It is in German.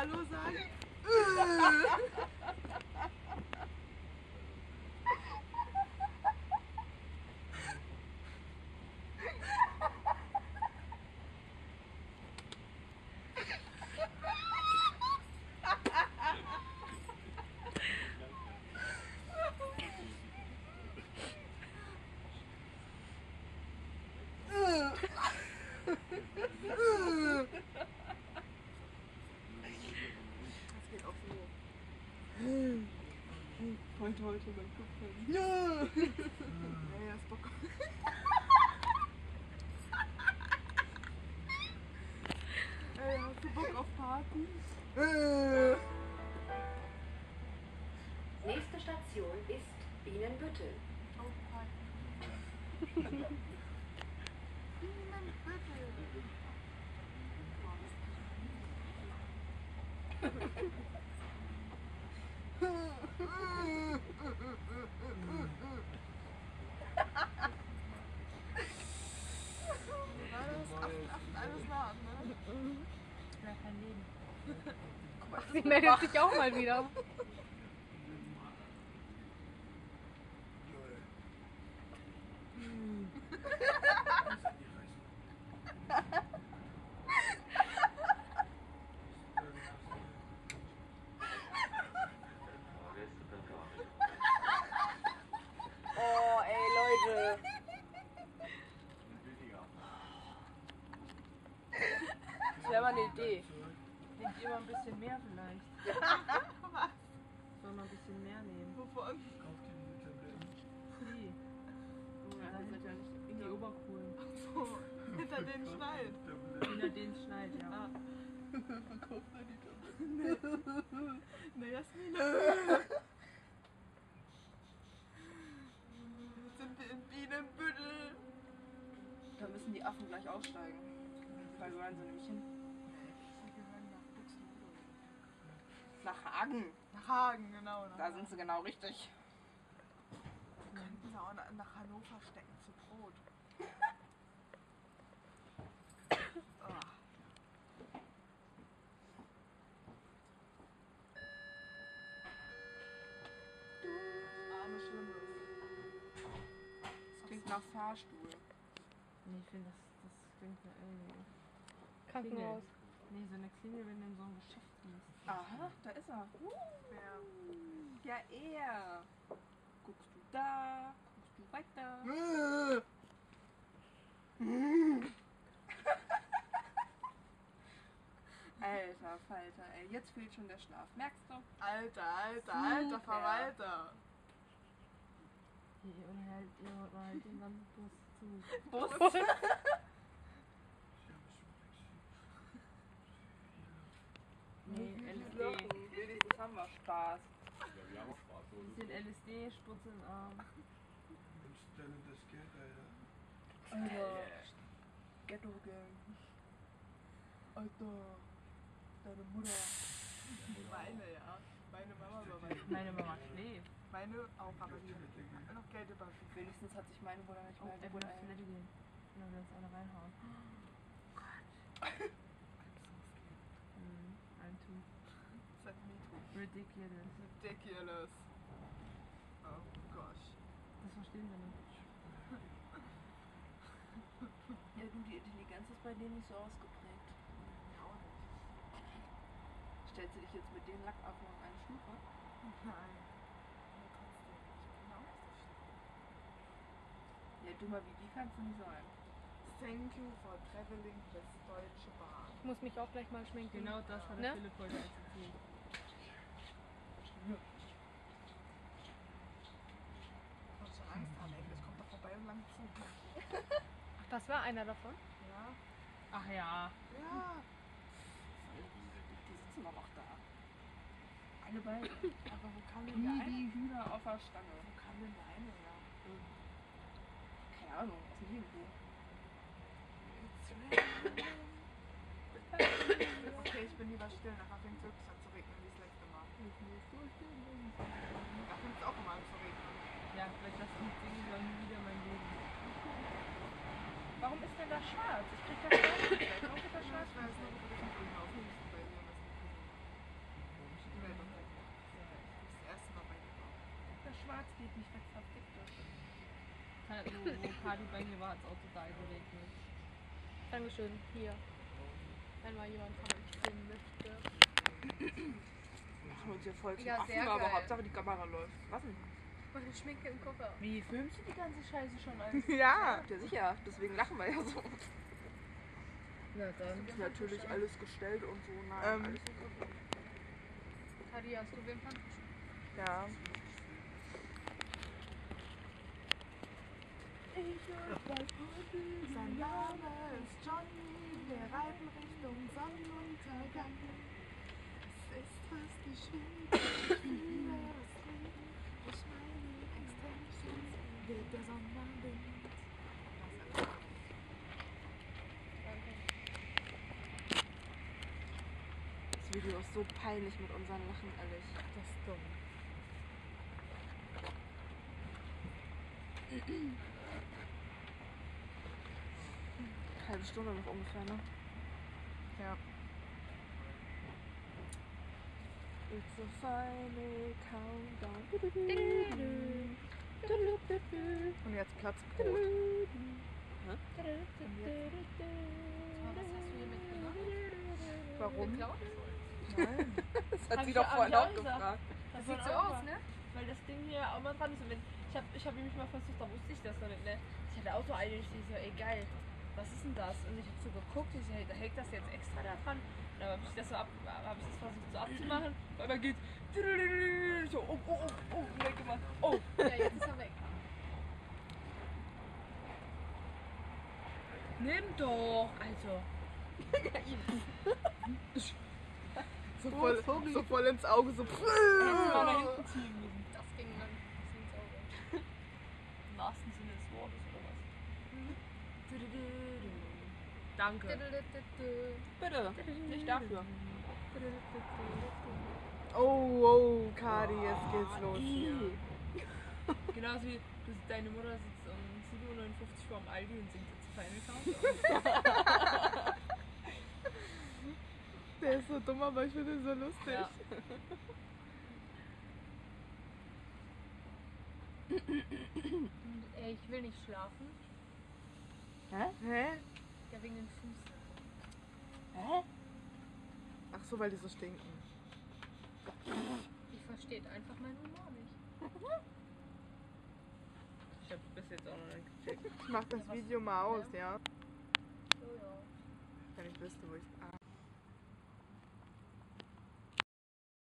Hallo sagen? Heute beim Gucken. Ja! Nee, das Bock. Ey, hast du Bock auf Party? Nächste Station ist Bienenbüttel. Oh, Party. Bienenbüttel. Alles nah, ne? Ja, kein Leben. Guck mal, Sie meldet sich auch mal wieder. Oh, ey, Leute. Das wäre mal eine Idee. Nehmt ihr mal ein bisschen mehr vielleicht. Was? Soll mal ein bisschen mehr nehmen. Wovon? Die. Ja, das ist ja nicht In die Oberkohlen. So, hinter den Schneid. Hinter den Schneid, ja. Ah. Verkauft mal die Tabletten. Ne, Jasmin. Jetzt sind wir in Bienenbüttel. Da müssen die Affen gleich aussteigen. Weil gehören sie nämlich hin. Sie gehören nach Buxtehude. Nach Hagen. Nach Hagen, genau. Da sind sie genau richtig. Könnten sie auch nach Hannover stecken zu Brot. Oh. Arme Schlimmes. Das klingt nach Fahrstuhl. Nee, ich finde, das klingt ja irgendwie. Krankenhaus. Nee, so eine Klingel, wenn du in so einem Geschäft gehst. Aha, da ist er. Wer? Ja, er. Guckst du da? Guckst du weiter? Alter Falter, ey. Jetzt fehlt schon der Schlaf. Merkst du? Alter, Verwalter. Hier, oder halt, ihr wollt mal halt den ganzen Bus zu. Bus? Nee, LSD. Wenigstens haben wir Spaß. Ja, wir haben auch Spaß. So. Bisschen LSD, Spritze im Arm. Mensch, dann das Geld, Alter. Alter. Ghetto-Gang. Alter. Deine Mutter. Meine, ja. Meine Mama war Meine Mama schläft. Meine auch, aber die hat noch Geld überwiesen. Wenigstens hat sich meine Mutter nicht Oh, mehr er will auf Toilette gehen. Ja, wir uns eine reinhauen. Ein Two. Send me to. Ridiculous. Ridiculous. Oh gosh. Das verstehen wir nicht. Ja, du, die Intelligenz ist bei denen nicht so ausgeprägt. Ja, auch nicht. Stellst du dich jetzt mit den Lackaffen auf eine Stufe? Nein. Aber trotzdem, ich bin auch nicht so schlimm. Ja, dümmer wie die kannst du nicht sein. Thank you for traveling with Deutsche Bahn. Ich muss mich auch gleich mal schminken. Genau das hat Ne? der Philipp heute erzählt. Ich muss schon Angst haben, ey. Das kommt doch vorbei und lang zu. Ach, das war einer davon? Ja. Ach ja. Ja. Die sitzen doch noch da. Alle beide. Aber wo kam denn Wie der eine? die Hühner auf der Stange. Wo kam denn der eine her? Keine Ahnung, aus dem Nirgendwo. Okay, ich bin lieber still. Nachher fängt es wirklich an zu regnen wie das letzte Mal. Da fängt es auch immer an zu regnen. Ja, vielleicht das Lied singen soll nie wieder mein Leben. Warum ist denn da schwarz? Ich krieg da schwarz. Warum ist da Ich schwarz? weiß nicht, ob das ein Grün aufhüpft bei dir. Das ist schwarz geht nicht weg, verfickt das. Wo Kadi bei mir war, hat es auch total geregnet. Dankeschön. Hier. Wenn mal jemand von euch filmen möchte. Machen wir uns ja voll zum Ja, Affen, sehr aber geil. Hauptsache die Kamera läuft. Was denn? Meine Schminke im Koffer. Wie filmst du die ganze Scheiße schon ein? Ja, sicher. Deswegen lachen wir ja so. Na dann. Ist natürlich alles gestellt und so. Nein, alles in Ordnung. Kadi, hast du Wimpern? Ja. Sein Name ist Johnny, wir reiten Richtung Sonnenuntergang. Es ist fast die Schwede, ich liebe das Leben. Durch meine Extensions wird der Sommerwind. Das Video ist so peinlich mit unseren Lachen, ehrlich. Das ist dumm. Halbe Stunde noch ungefähr, ne? Ja. It's a final countdown. Und jetzt Platzbrot. Was hast du hier mitgemacht? Warum? Geklaut? Nein. Das hat Hab sie ich doch ja- vorhin hab auch ich auch gefragt. Das sieht so aus, ne? Weil das Ding hier auch mal dran ist. Und wenn, ich hab nämlich mal versucht, da wusste ich das noch nicht, ne? Ich hatte auch so eine, ich so, ey geil, was ist denn das? Und ich hab so geguckt, ich so, hey, da hängt das jetzt extra da dran. Und dann hab ich das versucht so abzumachen. Und dann geht's so, weg gemacht. Oh, Ja, jetzt ist er weg. nimm doch, also. So voll ins Auge, so. Hättest du mal nach hinten ziehen müssen. Das ging dann ins Auge. Im wahrsten Sinne des Wortes, oder was? Danke. Bitte, nicht dafür. Oh, Kadi, jetzt geht's los hier. Genauso wie deine Mutter sitzt um 7:59 Uhr vor dem Aldi und singt jetzt Final Countdown. Der ist so dumm, aber ich finde ihn so lustig. Ja. Ey, ich will nicht schlafen. Hä? Ja, wegen den Füßen. Ach so, weil die so stinken. Ich verstehe einfach meinen Humor nicht. Ich hab's bis jetzt auch noch nicht gecheckt. Ich mach das Video mal aus, ja? So, ja. Wenn ich wüsste, wo ich.